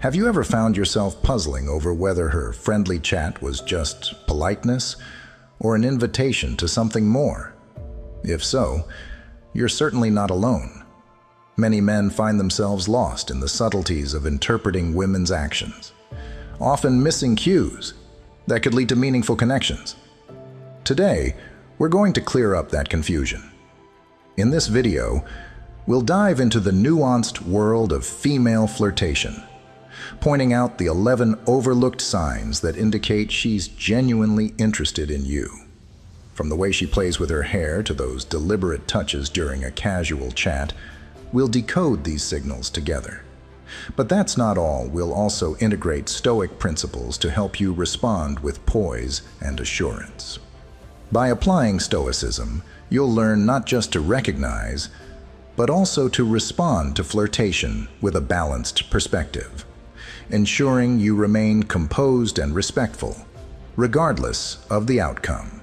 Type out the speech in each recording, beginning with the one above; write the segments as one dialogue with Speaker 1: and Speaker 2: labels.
Speaker 1: Have you ever found yourself puzzling over whether her friendly chat was just politeness or an invitation to something more? If so, you're certainly not alone. Many men find themselves lost in the subtleties of interpreting women's actions, often missing cues that could lead to meaningful connections. Today, we're going to clear up that confusion. In this video, we'll dive into the nuanced world of female flirtation, pointing out the 11 overlooked signs that indicate she's genuinely interested in you. From the way she plays with her hair to those deliberate touches during a casual chat, we'll decode these signals together. But that's not all. We'll also integrate Stoic principles to help you respond with poise and assurance. By applying Stoicism, you'll learn not just to recognize, but also to respond to flirtation with a balanced perspective, ensuring you remain composed and respectful, regardless of the outcome.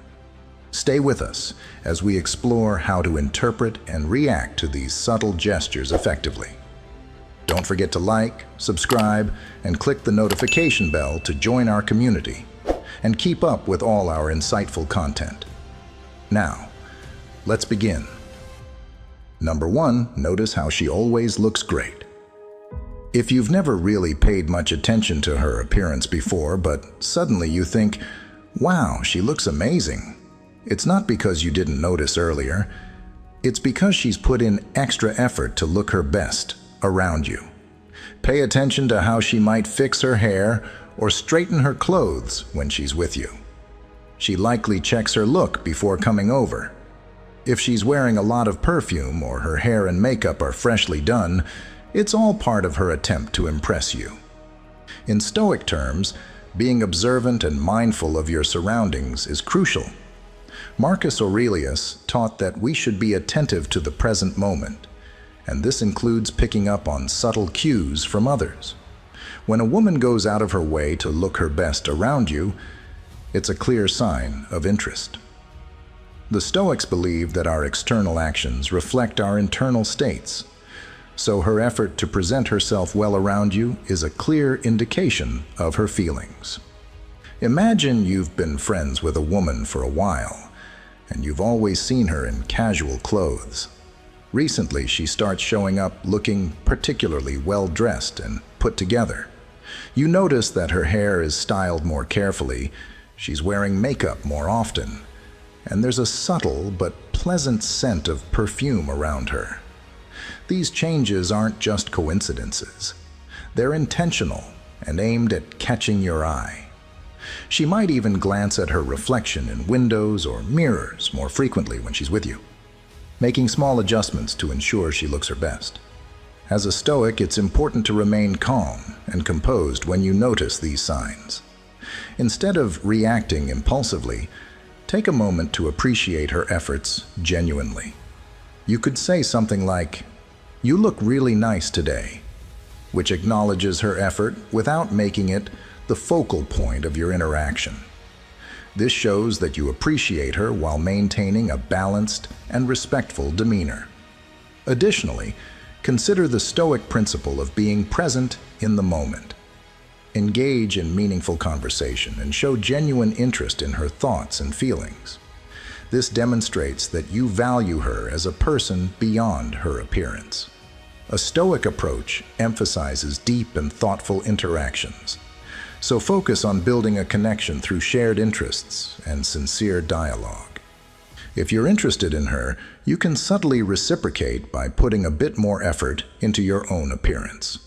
Speaker 1: Stay with us as we explore how to interpret and react to these subtle gestures effectively. Don't forget to like, subscribe, and click the notification bell to join our community and keep up with all our insightful content. Now, let's begin. Number 1, notice how she always looks great. If you've never really paid much attention to her appearance before, but suddenly you think, wow, she looks amazing, it's not because you didn't notice earlier. It's because she's put in extra effort to look her best around you. Pay attention to how she might fix her hair or straighten her clothes when she's with you. She likely checks her look before coming over. If she's wearing a lot of perfume or her hair and makeup are freshly done, it's all part of her attempt to impress you. In Stoic terms, being observant and mindful of your surroundings is crucial. Marcus Aurelius taught that we should be attentive to the present moment, and this includes picking up on subtle cues from others. When a woman goes out of her way to look her best around you, it's a clear sign of interest. The Stoics believe that our external actions reflect our internal states, so her effort to present herself well around you is a clear indication of her feelings. Imagine you've been friends with a woman for a while, and you've always seen her in casual clothes. Recently, she starts showing up looking particularly well-dressed and put together. You notice that her hair is styled more carefully, she's wearing makeup more often, and there's a subtle but pleasant scent of perfume around her. These changes aren't just coincidences. They're intentional and aimed at catching your eye. She might even glance at her reflection in windows or mirrors more frequently when she's with you, making small adjustments to ensure she looks her best. As a Stoic, it's important to remain calm and composed when you notice these signs. Instead of reacting impulsively, take a moment to appreciate her efforts genuinely. You could say something like, "You look really nice today," which acknowledges her effort without making it the focal point of your interaction. This shows that you appreciate her while maintaining a balanced and respectful demeanor. Additionally, consider the Stoic principle of being present in the moment. Engage in meaningful conversation and show genuine interest in her thoughts and feelings. This demonstrates that you value her as a person beyond her appearance. A Stoic approach emphasizes deep and thoughtful interactions, so focus on building a connection through shared interests and sincere dialogue. If you're interested in her, you can subtly reciprocate by putting a bit more effort into your own appearance.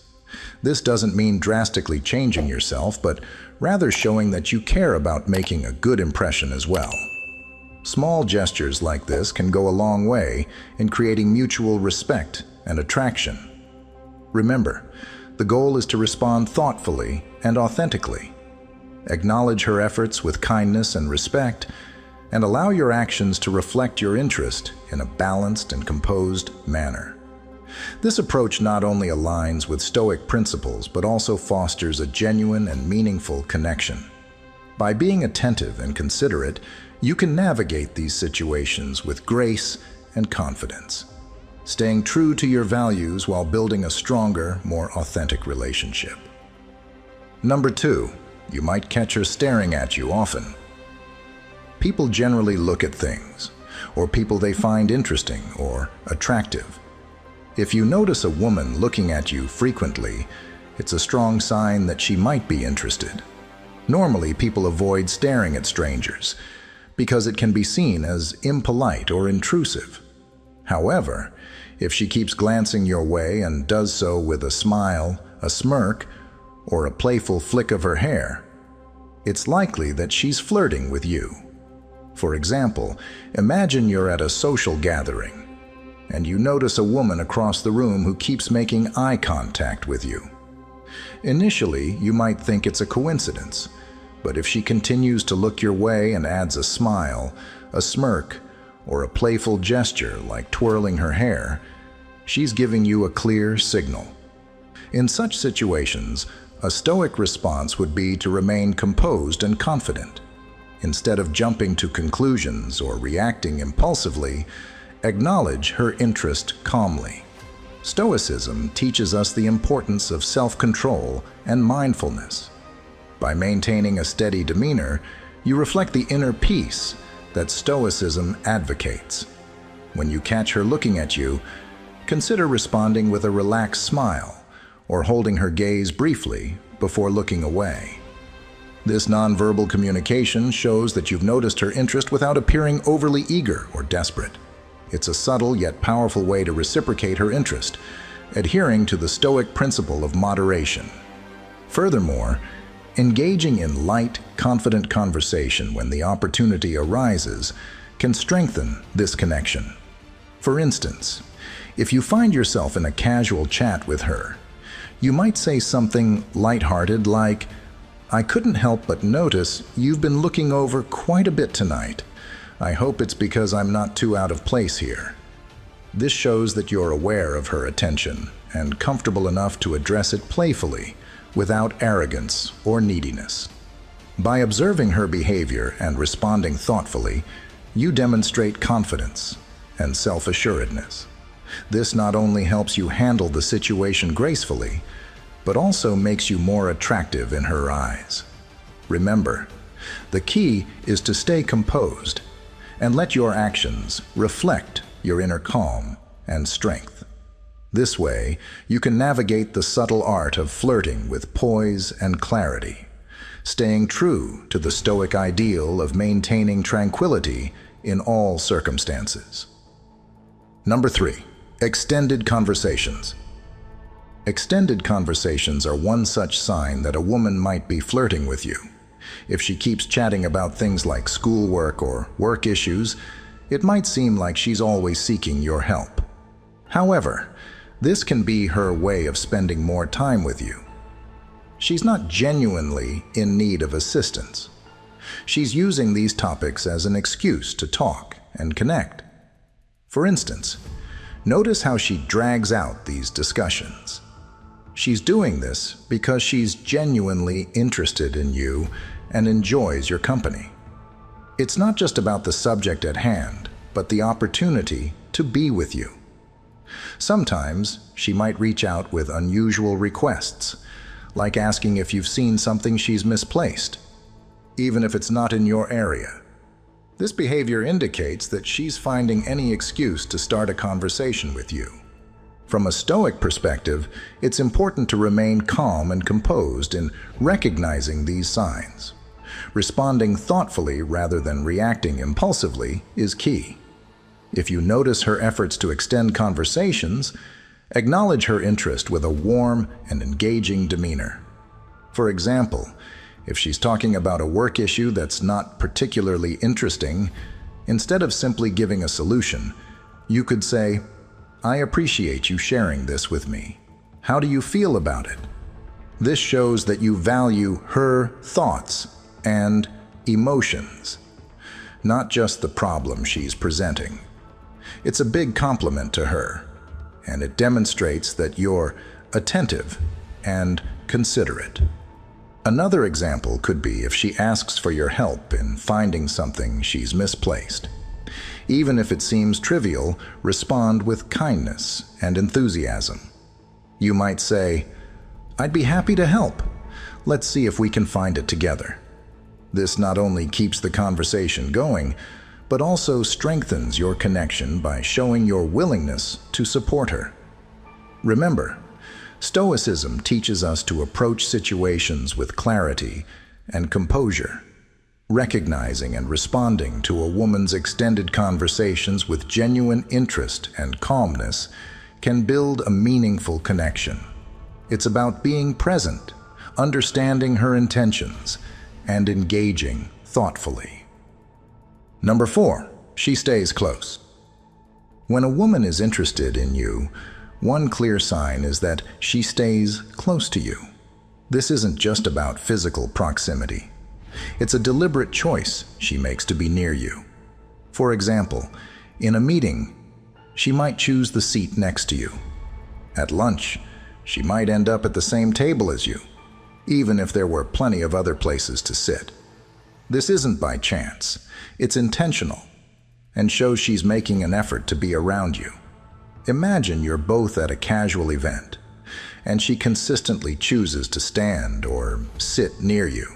Speaker 1: This doesn't mean drastically changing yourself, but rather showing that you care about making a good impression as well. Small gestures like this can go a long way in creating mutual respect and attraction. Remember, the goal is to respond thoughtfully and authentically. Acknowledge her efforts with kindness and respect, and allow your actions to reflect your interest in a balanced and composed manner. This approach not only aligns with Stoic principles, but also fosters a genuine and meaningful connection. By being attentive and considerate, you can navigate these situations with grace and confidence, staying true to your values while building a stronger, more authentic relationship. Number 2, you might catch her staring at you often. People generally look at things, or people they find interesting or attractive. If you notice a woman looking at you frequently, it's a strong sign that she might be interested. Normally, people avoid staring at strangers because it can be seen as impolite or intrusive. However, if she keeps glancing your way and does so with a smile, a smirk, or a playful flick of her hair, it's likely that she's flirting with you. For example, imagine you're at a social gathering and you notice a woman across the room who keeps making eye contact with you. Initially, you might think it's a coincidence, but if she continues to look your way and adds a smile, a smirk, or a playful gesture like twirling her hair, she's giving you a clear signal. In such situations, a Stoic response would be to remain composed and confident. Instead of jumping to conclusions or reacting impulsively, acknowledge her interest calmly. Stoicism teaches us the importance of self-control and mindfulness. By maintaining a steady demeanor, you reflect the inner peace that Stoicism advocates. When you catch her looking at you, consider responding with a relaxed smile or holding her gaze briefly before looking away. This nonverbal communication shows that you've noticed her interest without appearing overly eager or desperate. It's a subtle yet powerful way to reciprocate her interest, adhering to the Stoic principle of moderation. Furthermore, engaging in light, confident conversation when the opportunity arises can strengthen this connection. For instance, if you find yourself in a casual chat with her, you might say something lighthearted like, "I couldn't help but notice you've been looking over quite a bit tonight. I hope it's because I'm not too out of place here." This shows that you're aware of her attention and comfortable enough to address it playfully, without arrogance or neediness. By observing her behavior and responding thoughtfully, you demonstrate confidence and self-assuredness. This not only helps you handle the situation gracefully, but also makes you more attractive in her eyes. Remember, the key is to stay composed and let your actions reflect your inner calm and strength. This way, you can navigate the subtle art of flirting with poise and clarity, staying true to the Stoic ideal of maintaining tranquility in all circumstances. Number 3, extended conversations. Extended conversations are one such sign that a woman might be flirting with you. If she keeps chatting about things like schoolwork or work issues, it might seem like she's always seeking your help. However, this can be her way of spending more time with you. She's not genuinely in need of assistance. She's using these topics as an excuse to talk and connect. For instance, notice how she drags out these discussions. She's doing this because she's genuinely interested in you and enjoys your company. It's not just about the subject at hand, but the opportunity to be with you. Sometimes she might reach out with unusual requests, like asking if you've seen something she's misplaced, even if it's not in your area. This behavior indicates that she's finding any excuse to start a conversation with you. From a Stoic perspective, it's important to remain calm and composed in recognizing these signs. Responding thoughtfully rather than reacting impulsively is key. If you notice her efforts to extend conversations, acknowledge her interest with a warm and engaging demeanor. For example, if she's talking about a work issue that's not particularly interesting, instead of simply giving a solution, you could say, "I appreciate you sharing this with me. How do you feel about it?" This shows that you value her thoughts and emotions, not just the problem she's presenting. It's a big compliment to her, and it demonstrates that you're attentive and considerate. Another example could be if she asks for your help in finding something she's misplaced. Even if it seems trivial, respond with kindness and enthusiasm. You might say, "I'd be happy to help. Let's see if we can find it together. This not only keeps the conversation going, but also strengthens your connection by showing your willingness to support her. Remember, Stoicism teaches us to approach situations with clarity and composure. Recognizing and responding to a woman's extended conversations with genuine interest and calmness can build a meaningful connection. It's about being present, understanding her intentions, and engaging thoughtfully. Number 4, she stays close. When a woman is interested in you, one clear sign is that she stays close to you. This isn't just about physical proximity. It's a deliberate choice she makes to be near you. For example, in a meeting, she might choose the seat next to you. At lunch, she might end up at the same table as you, even if there were plenty of other places to sit. This isn't by chance. It's intentional and shows she's making an effort to be around you. Imagine you're both at a casual event, and she consistently chooses to stand or sit near you.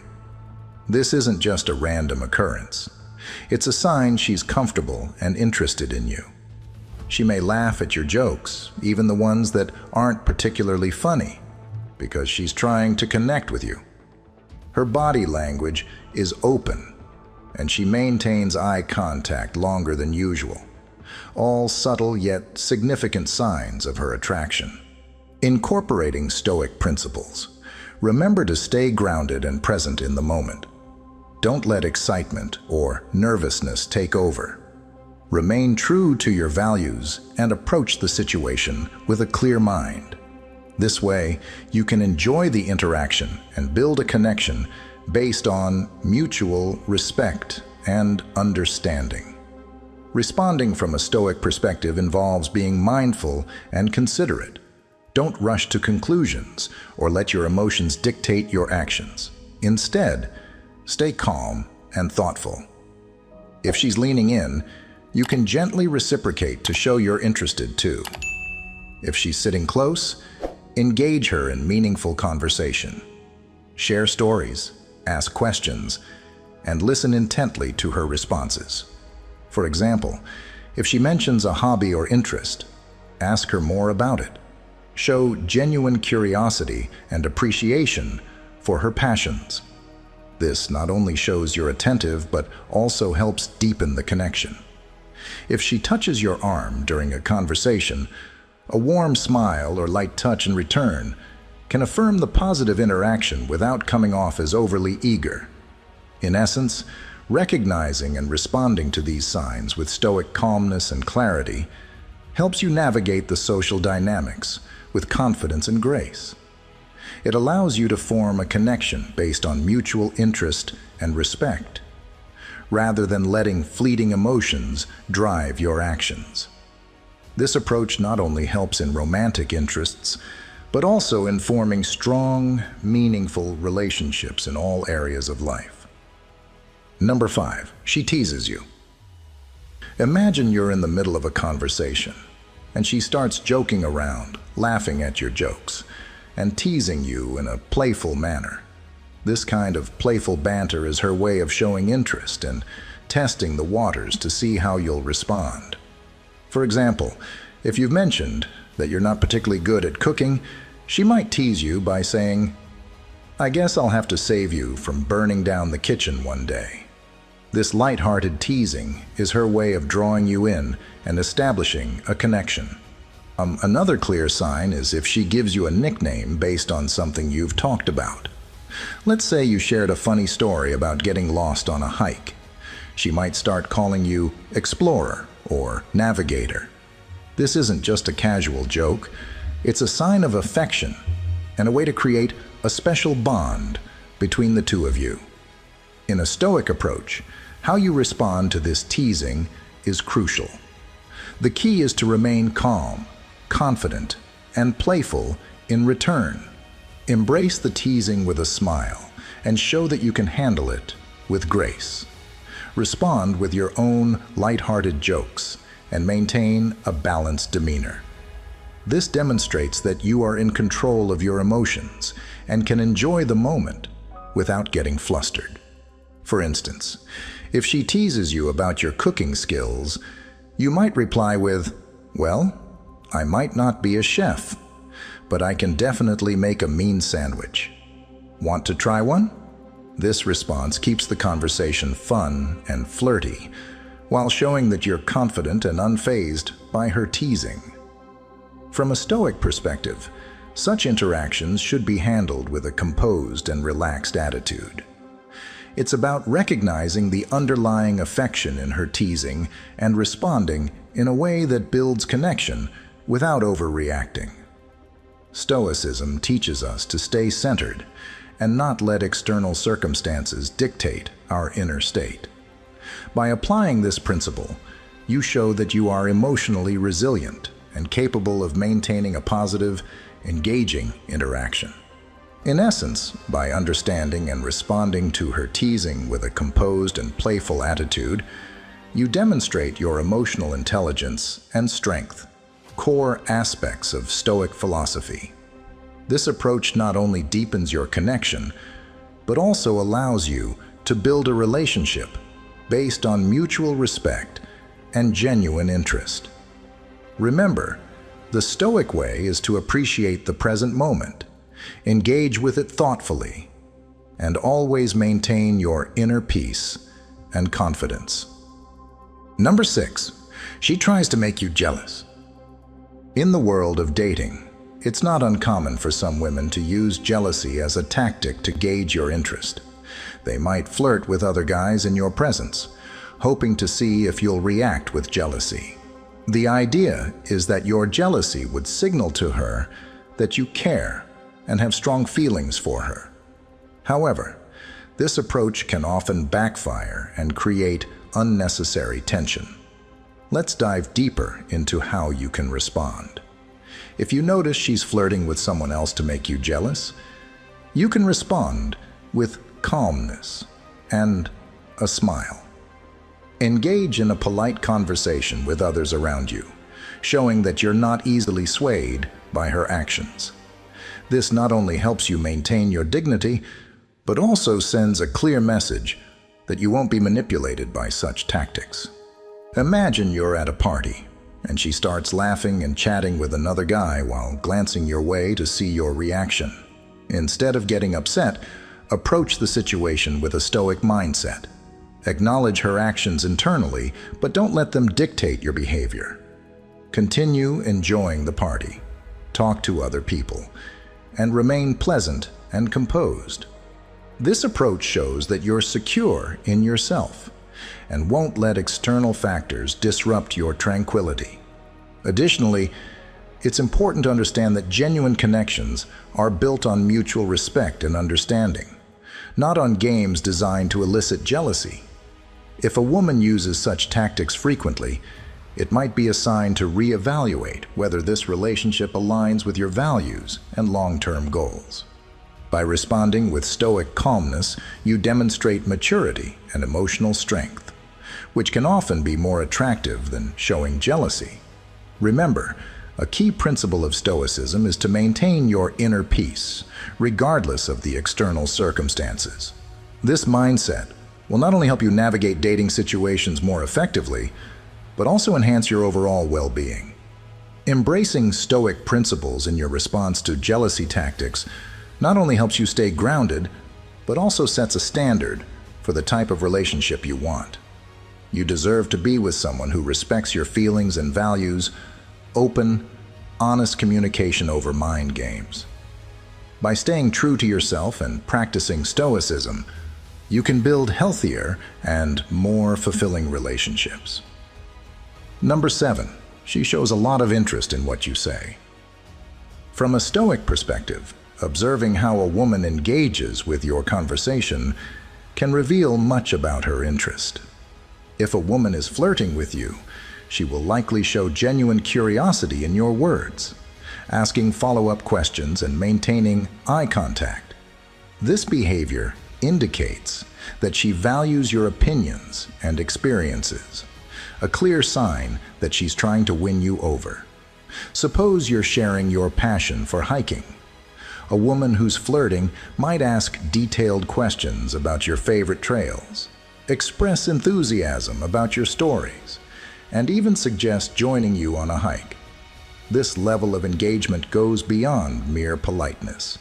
Speaker 1: This isn't just a random occurrence. It's a sign she's comfortable and interested in you. She may laugh at your jokes, even the ones that aren't particularly funny, because she's trying to connect with you. Her body language is open, and she maintains eye contact longer than usual. All subtle yet significant signs of her attraction. Incorporating Stoic principles, remember to stay grounded and present in the moment. Don't let excitement or nervousness take over. Remain true to your values and approach the situation with a clear mind. This way, you can enjoy the interaction and build a connection based on mutual respect and understanding. Responding from a Stoic perspective involves being mindful and considerate. Don't rush to conclusions or let your emotions dictate your actions. Instead, stay calm and thoughtful. If she's leaning in, you can gently reciprocate to show you're interested too. If she's sitting close, engage her in meaningful conversation. Share stories, ask questions, and listen intently to her responses. For example, if she mentions a hobby or interest, ask her more about it. Show genuine curiosity and appreciation for her passions. This not only shows you're attentive, but also helps deepen the connection. If she touches your arm during a conversation, a warm smile or light touch in return can affirm the positive interaction without coming off as overly eager. In essence, recognizing and responding to these signs with Stoic calmness and clarity helps you navigate the social dynamics with confidence and grace. It allows you to form a connection based on mutual interest and respect, rather than letting fleeting emotions drive your actions. This approach not only helps in romantic interests, but also in forming strong, meaningful relationships in all areas of life. Number 5, she teases you. Imagine you're in the middle of a conversation, and she starts joking around, laughing at your jokes, and teasing you in a playful manner. This kind of playful banter is her way of showing interest and testing the waters to see how you'll respond. For example, if you've mentioned that you're not particularly good at cooking, she might tease you by saying, "I guess I'll have to save you from burning down the kitchen one day." This light-hearted teasing is her way of drawing you in and establishing a connection. Another clear sign is if she gives you a nickname based on something you've talked about. Let's say you shared a funny story about getting lost on a hike. She might start calling you Explorer or Navigator. This isn't just a casual joke, it's a sign of affection and a way to create a special bond between the two of you. In a Stoic approach, how you respond to this teasing is crucial. The key is to remain calm, confident, and playful in return. Embrace the teasing with a smile and show that you can handle it with grace. Respond with your own light-hearted jokes and maintain a balanced demeanor. This demonstrates that you are in control of your emotions and can enjoy the moment without getting flustered. For instance, if she teases you about your cooking skills, you might reply with, "Well, I might not be a chef, but I can definitely make a mean sandwich. Want to try one?" This response keeps the conversation fun and flirty, while showing that you're confident and unfazed by her teasing. From a Stoic perspective, such interactions should be handled with a composed and relaxed attitude. It's about recognizing the underlying affection in her teasing and responding in a way that builds connection without overreacting. Stoicism teaches us to stay centered and not let external circumstances dictate our inner state. By applying this principle, you show that you are emotionally resilient and capable of maintaining a positive, engaging interaction. In essence, by understanding and responding to her teasing with a composed and playful attitude, you demonstrate your emotional intelligence and strength, core aspects of Stoic philosophy. This approach not only deepens your connection, but also allows you to build a relationship based on mutual respect and genuine interest. Remember, the Stoic way is to appreciate the present moment, engage with it thoughtfully, and always maintain your inner peace and confidence. Number 6, she tries to make you jealous. In the world of dating, it's not uncommon for some women to use jealousy as a tactic to gauge your interest. They might flirt with other guys in your presence, hoping to see if you'll react with jealousy. The idea is that your jealousy would signal to her that you care and have strong feelings for her. However, this approach can often backfire and create unnecessary tension. Let's dive deeper into how you can respond. If you notice she's flirting with someone else to make you jealous, you can respond with calmness and a smile. Engage in a polite conversation with others around you, showing that you're not easily swayed by her actions. This not only helps you maintain your dignity, but also sends a clear message that you won't be manipulated by such tactics. Imagine you're at a party, and she starts laughing and chatting with another guy while glancing your way to see your reaction. Instead of getting upset, approach the situation with a Stoic mindset. Acknowledge her actions internally, but don't let them dictate your behavior. Continue enjoying the party, talk to other people, and remain pleasant and composed. This approach shows that you're secure in yourself and won't let external factors disrupt your tranquility. Additionally, it's important to understand that genuine connections are built on mutual respect and understanding, not on games designed to elicit jealousy. If a woman uses such tactics frequently, it might be a sign to reevaluate whether this relationship aligns with your values and long-term goals. By responding with Stoic calmness, you demonstrate maturity and emotional strength, which can often be more attractive than showing jealousy. Remember, a key principle of Stoicism is to maintain your inner peace, regardless of the external circumstances. This mindset will not only help you navigate dating situations more effectively, but also enhance your overall well-being. Embracing Stoic principles in your response to jealousy tactics not only helps you stay grounded, but also sets a standard for the type of relationship you want. You deserve to be with someone who respects your feelings and values, open, honest communication over mind games. By staying true to yourself and practicing Stoicism, you can build healthier and more fulfilling relationships. Number 7, she shows a lot of interest in what you say. From a Stoic perspective, observing how a woman engages with your conversation can reveal much about her interest. If a woman is flirting with you, she will likely show genuine curiosity in your words, asking follow-up questions and maintaining eye contact. This behavior indicates that she values your opinions and experiences, a clear sign that she's trying to win you over. Suppose you're sharing your passion for hiking. A woman who's flirting might ask detailed questions about your favorite trails, express enthusiasm about your stories, and even suggest joining you on a hike. This level of engagement goes beyond mere politeness.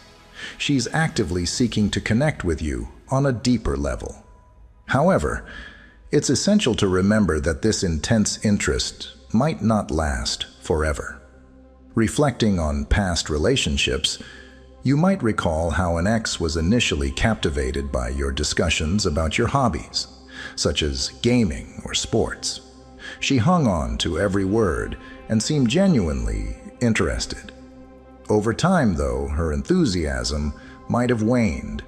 Speaker 1: She's actively seeking to connect with you on a deeper level. However, it's essential to remember that this intense interest might not last forever. Reflecting on past relationships, you might recall how an ex was initially captivated by your discussions about your hobbies, such as gaming or sports. She hung on to every word and seemed genuinely interested. Over time, though, her enthusiasm might have waned,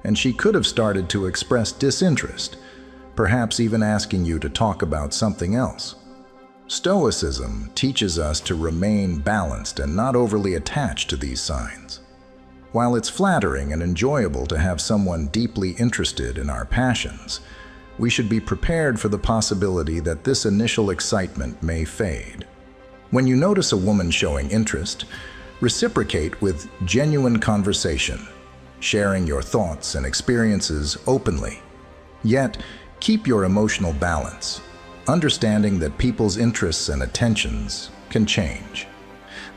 Speaker 1: and she could have started to express disinterest, perhaps even asking you to talk about something else. Stoicism teaches us to remain balanced and not overly attached to these signs. While it's flattering and enjoyable to have someone deeply interested in our passions, we should be prepared for the possibility that this initial excitement may fade. When you notice a woman showing interest, reciprocate with genuine conversation, sharing your thoughts and experiences openly. Yet, keep your emotional balance, understanding that people's interests and attentions can change.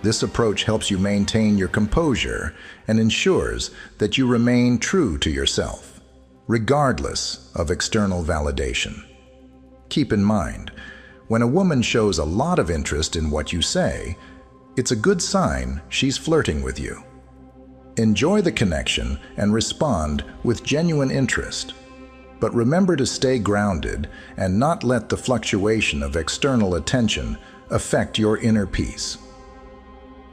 Speaker 1: This approach helps you maintain your composure and ensures that you remain true to yourself, regardless of external validation. Keep in mind, when a woman shows a lot of interest in what you say, it's a good sign she's flirting with you. Enjoy the connection and respond with genuine interest. But remember to stay grounded and not let the fluctuation of external attention affect your inner peace.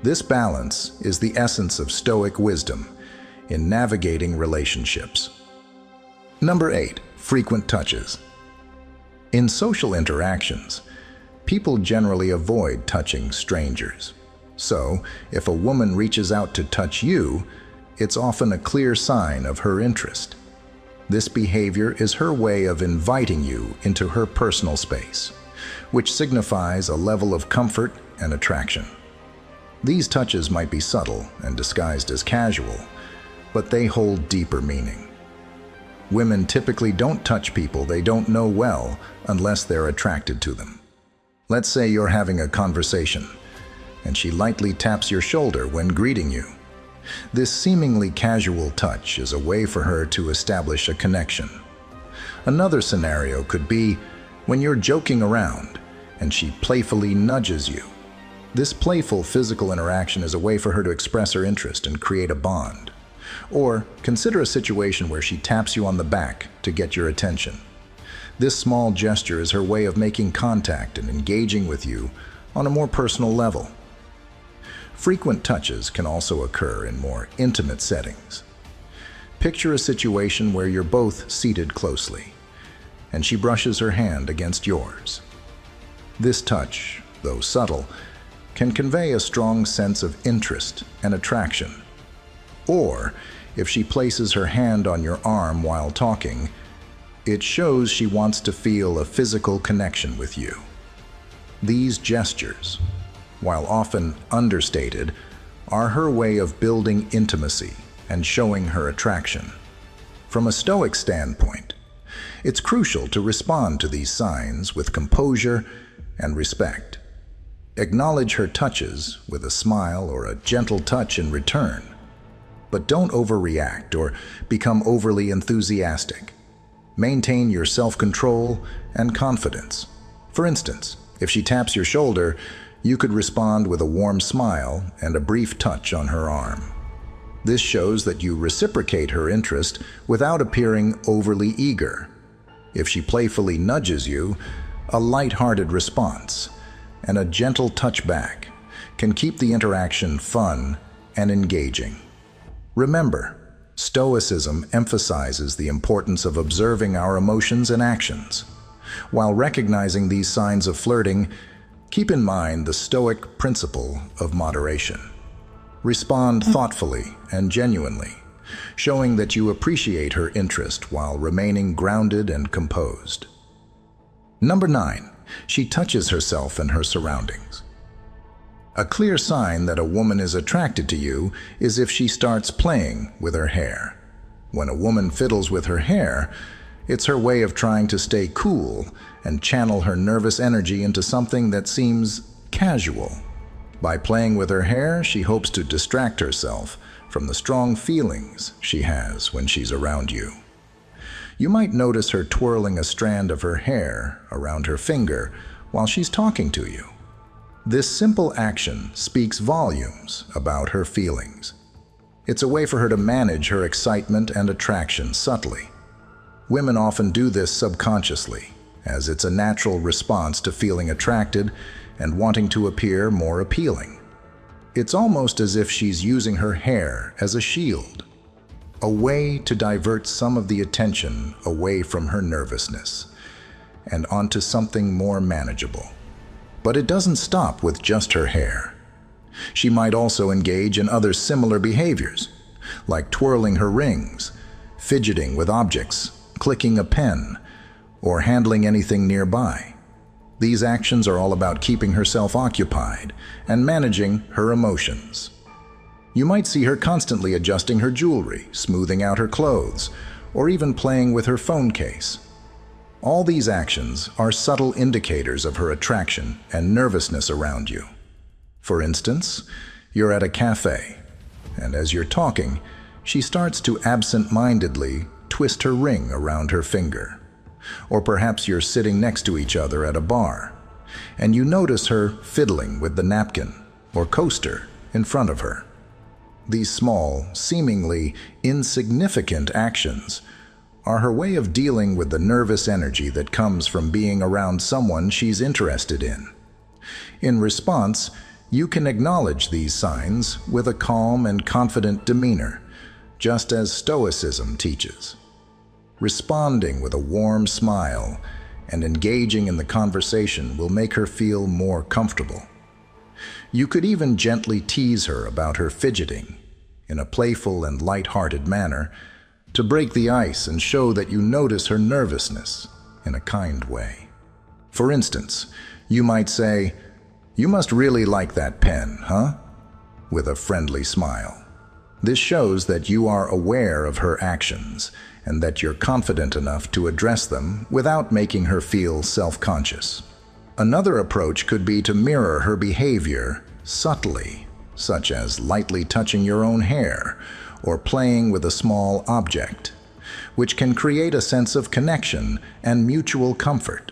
Speaker 1: This balance is the essence of Stoic wisdom in navigating relationships. Number 8. Frequent touches. In social interactions, people generally avoid touching strangers. So, if a woman reaches out to touch you, it's often a clear sign of her interest. This behavior is her way of inviting you into her personal space, which signifies a level of comfort and attraction. These touches might be subtle and disguised as casual, but they hold deeper meaning. Women typically don't touch people they don't know well unless they're attracted to them. Let's say you're having a conversation, and she lightly taps your shoulder when greeting you. This seemingly casual touch is a way for her to establish a connection. Another scenario could be when you're joking around and she playfully nudges you. This playful physical interaction is a way for her to express her interest and create a bond. Or consider a situation where she taps you on the back to get your attention. This small gesture is her way of making contact and engaging with you on a more personal level. Frequent touches can also occur in more intimate settings. Picture a situation where you're both seated closely, and she brushes her hand against yours. This touch, though subtle, can convey a strong sense of interest and attraction. Or, if she places her hand on your arm while talking, it shows she wants to feel a physical connection with you. These gestures, while often understated, are her way of building intimacy and showing her attraction. From a Stoic standpoint, it's crucial to respond to these signs with composure and respect. Acknowledge her touches with a smile or a gentle touch in return, but don't overreact or become overly enthusiastic. Maintain your self-control and confidence. For instance, if she taps your shoulder, you could respond with a warm smile and a brief touch on her arm. This shows that you reciprocate her interest without appearing overly eager. If she playfully nudges you, a light-hearted response and a gentle touch back can keep the interaction fun and engaging. Remember, Stoicism emphasizes the importance of observing our emotions and actions. While recognizing these signs of flirting, keep in mind the Stoic principle of moderation. Respond thoughtfully and genuinely, showing that you appreciate her interest while remaining grounded and composed. Number 9. She touches herself and her surroundings. A clear sign that a woman is attracted to you is if she starts playing with her hair. When a woman fiddles with her hair, it's her way of trying to stay cool and channel her nervous energy into something that seems casual. By playing with her hair, she hopes to distract herself from the strong feelings she has when she's around you. You might notice her twirling a strand of her hair around her finger while she's talking to you. This simple action speaks volumes about her feelings. It's a way for her to manage her excitement and attraction subtly. Women often do this subconsciously, as it's a natural response to feeling attracted and wanting to appear more appealing. It's almost as if she's using her hair as a shield, a way to divert some of the attention away from her nervousness and onto something more manageable. But it doesn't stop with just her hair. She might also engage in other similar behaviors, like twirling her rings, fidgeting with objects, clicking a pen, or handling anything nearby. These actions are all about keeping herself occupied and managing her emotions. You might see her constantly adjusting her jewelry, smoothing out her clothes, or even playing with her phone case. All these actions are subtle indicators of her attraction and nervousness around you. For instance, you're at a cafe, and as you're talking, she starts to absent-mindedly twist her ring around her finger. Or perhaps you're sitting next to each other at a bar, and you notice her fiddling with the napkin or coaster in front of her. These small, seemingly insignificant actions are her way of dealing with the nervous energy that comes from being around someone she's interested in. In response, you can acknowledge these signs with a calm and confident demeanor, just as Stoicism teaches. Responding with a warm smile and engaging in the conversation will make her feel more comfortable. You could even gently tease her about her fidgeting in a playful and light-hearted manner to break the ice and show that you notice her nervousness in a kind way. For instance, you might say, "You must really like that pen, huh?" with a friendly smile. This shows that you are aware of her actions and that you're confident enough to address them without making her feel self-conscious. Another approach could be to mirror her behavior subtly, such as lightly touching your own hair or playing with a small object, which can create a sense of connection and mutual comfort.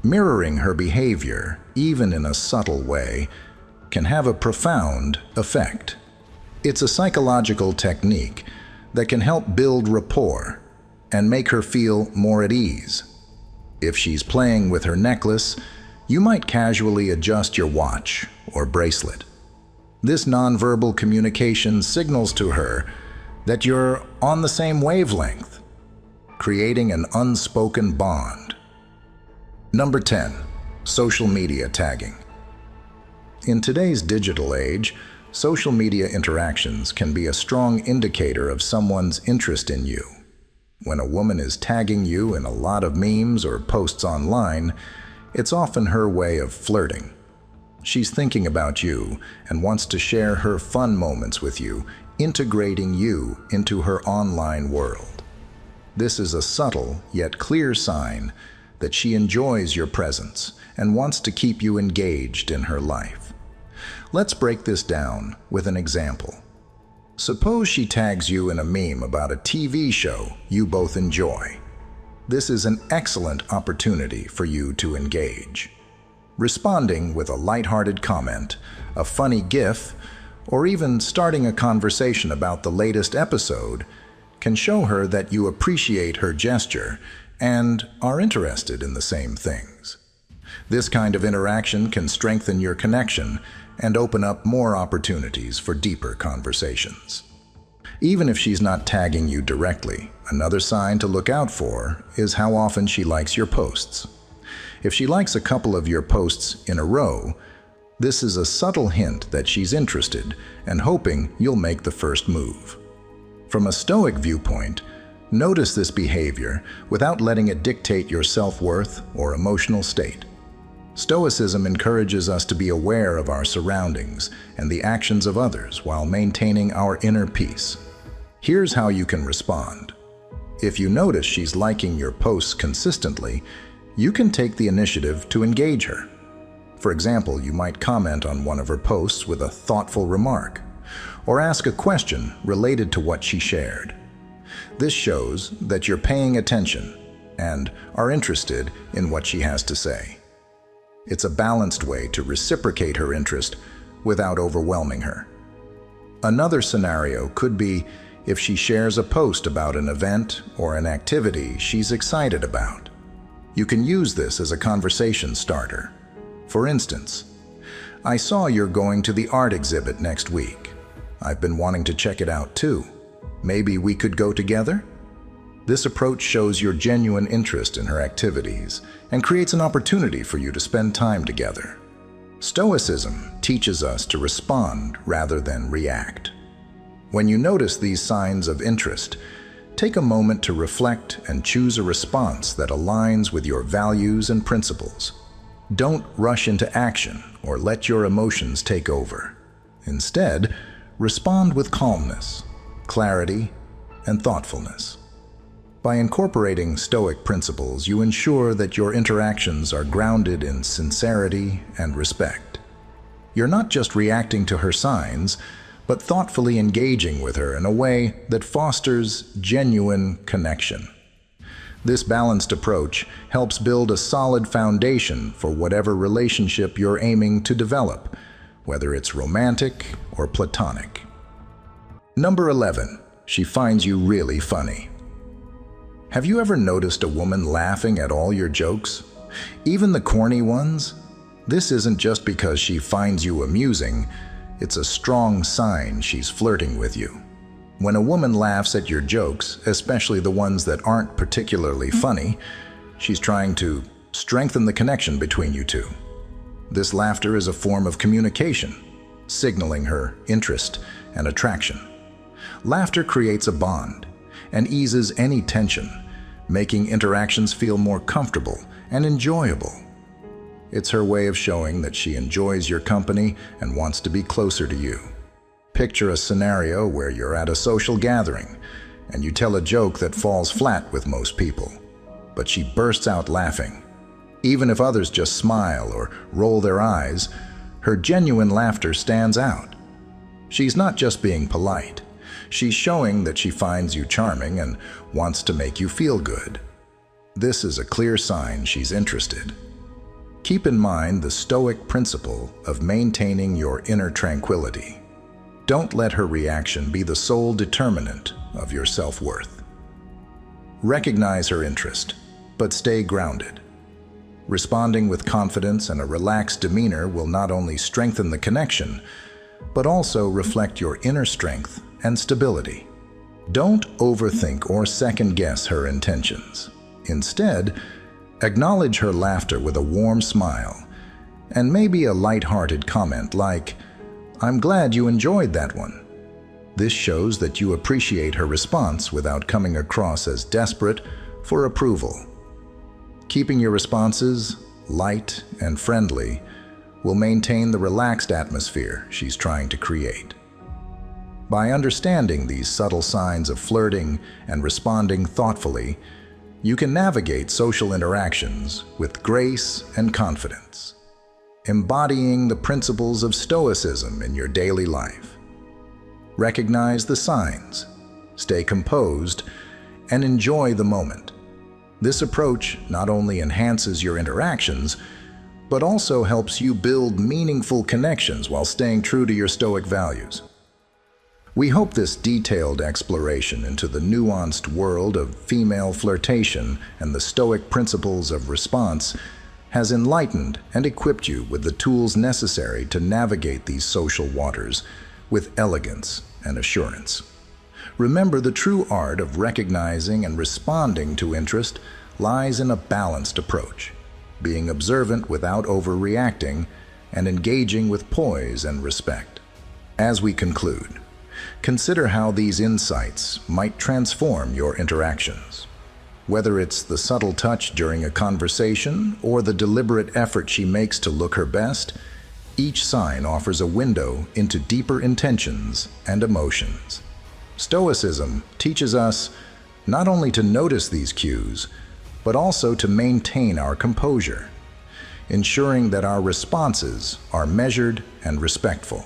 Speaker 1: Mirroring her behavior, even in a subtle way, can have a profound effect. It's a psychological technique that can help build rapport and make her feel more at ease. If she's playing with her necklace, you might casually adjust your watch or bracelet. This nonverbal communication signals to her that you're on the same wavelength, creating an unspoken bond. Number 10. Social media tagging. In today's digital age, social media interactions can be a strong indicator of someone's interest in you. When a woman is tagging you in a lot of memes or posts online, it's often her way of flirting. She's thinking about you and wants to share her fun moments with you, integrating you into her online world. This is a subtle yet clear sign that she enjoys your presence and wants to keep you engaged in her life. Let's break this down with an example. Suppose she tags you in a meme about a TV show you both enjoy. This is an excellent opportunity for you to engage. Responding with a lighthearted comment, a funny GIF, or even starting a conversation about the latest episode can show her that you appreciate her gesture and are interested in the same things. This kind of interaction can strengthen your connection and open up more opportunities for deeper conversations. Even if she's not tagging you directly, another sign to look out for is how often she likes your posts. If she likes a couple of your posts in a row, this is a subtle hint that she's interested and hoping you'll make the first move. From a Stoic viewpoint, notice this behavior without letting it dictate your self-worth or emotional state. Stoicism encourages us to be aware of our surroundings and the actions of others while maintaining our inner peace. Here's how you can respond. If you notice she's liking your posts consistently, you can take the initiative to engage her. For example, you might comment on one of her posts with a thoughtful remark, or ask a question related to what she shared. This shows that you're paying attention and are interested in what she has to say. It's a balanced way to reciprocate her interest without overwhelming her. Another scenario could be if she shares a post about an event or an activity she's excited about. You can use this as a conversation starter. For instance, "I saw you're going to the art exhibit next week. I've been wanting to check it out too. Maybe we could go together?" This approach shows your genuine interest in her activities and creates an opportunity for you to spend time together. Stoicism teaches us to respond rather than react. When you notice these signs of interest, take a moment to reflect and choose a response that aligns with your values and principles. Don't rush into action or let your emotions take over. Instead, respond with calmness, clarity, and thoughtfulness. By incorporating Stoic principles, you ensure that your interactions are grounded in sincerity and respect. You're not just reacting to her signs, but thoughtfully engaging with her in a way that fosters genuine connection. This balanced approach helps build a solid foundation for whatever relationship you're aiming to develop, whether it's romantic or platonic. Number 11. She finds you really funny. Have you ever noticed a woman laughing at all your jokes, even the corny ones? This isn't just because she finds you amusing, it's a strong sign she's flirting with you. When a woman laughs at your jokes, especially the ones that aren't particularly funny, she's trying to strengthen the connection between you two. This laughter is a form of communication, signaling her interest and attraction. Laughter creates a bond and eases any tension, making interactions feel more comfortable and enjoyable. It's her way of showing that she enjoys your company and wants to be closer to you. Picture a scenario where you're at a social gathering and you tell a joke that falls flat with most people, but she bursts out laughing. Even if others just smile or roll their eyes, her genuine laughter stands out. She's not just being polite. She's showing that she finds you charming and wants to make you feel good. This is a clear sign she's interested. Keep in mind the Stoic principle of maintaining your inner tranquility. Don't let her reaction be the sole determinant of your self-worth. Recognize her interest, but stay grounded. Responding with confidence and a relaxed demeanor will not only strengthen the connection, but also reflect your inner strength and stability. Don't overthink or second-guess her intentions. Instead, acknowledge her laughter with a warm smile and maybe a light-hearted comment like, "I'm glad you enjoyed that one." This shows that you appreciate her response without coming across as desperate for approval. Keeping your responses light and friendly will maintain the relaxed atmosphere she's trying to create. By understanding these subtle signs of flirting and responding thoughtfully, you can navigate social interactions with grace and confidence, embodying the principles of Stoicism in your daily life. Recognize the signs, stay composed, and enjoy the moment. This approach not only enhances your interactions, but also helps you build meaningful connections while staying true to your Stoic values. We hope this detailed exploration into the nuanced world of female flirtation and the Stoic principles of response has enlightened and equipped you with the tools necessary to navigate these social waters with elegance and assurance. Remember, the true art of recognizing and responding to interest lies in a balanced approach, being observant without overreacting and engaging with poise and respect. As we conclude, consider how these insights might transform your interactions. Whether it's the subtle touch during a conversation or the deliberate effort she makes to look her best, each sign offers a window into deeper intentions and emotions. Stoicism teaches us not only to notice these cues, but also to maintain our composure, ensuring that our responses are measured and respectful.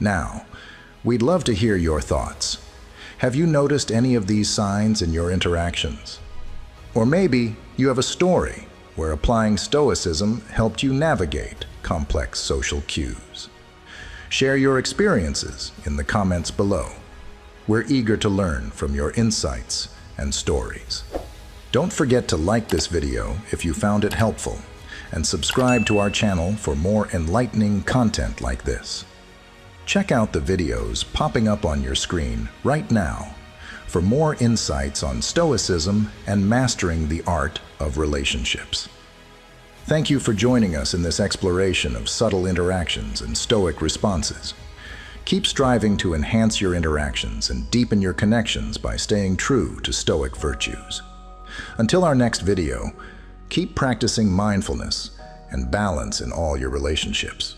Speaker 1: Now, we'd love to hear your thoughts. Have you noticed any of these signs in your interactions? Or maybe you have a story where applying Stoicism helped you navigate complex social cues. Share your experiences in the comments below. We're eager to learn from your insights and stories. Don't forget to like this video if you found it helpful, and subscribe to our channel for more enlightening content like this. Check out the videos popping up on your screen right now for more insights on Stoicism and mastering the art of relationships. Thank you for joining us in this exploration of subtle interactions and Stoic responses. Keep striving to enhance your interactions and deepen your connections by staying true to Stoic virtues. Until our next video, keep practicing mindfulness and balance in all your relationships.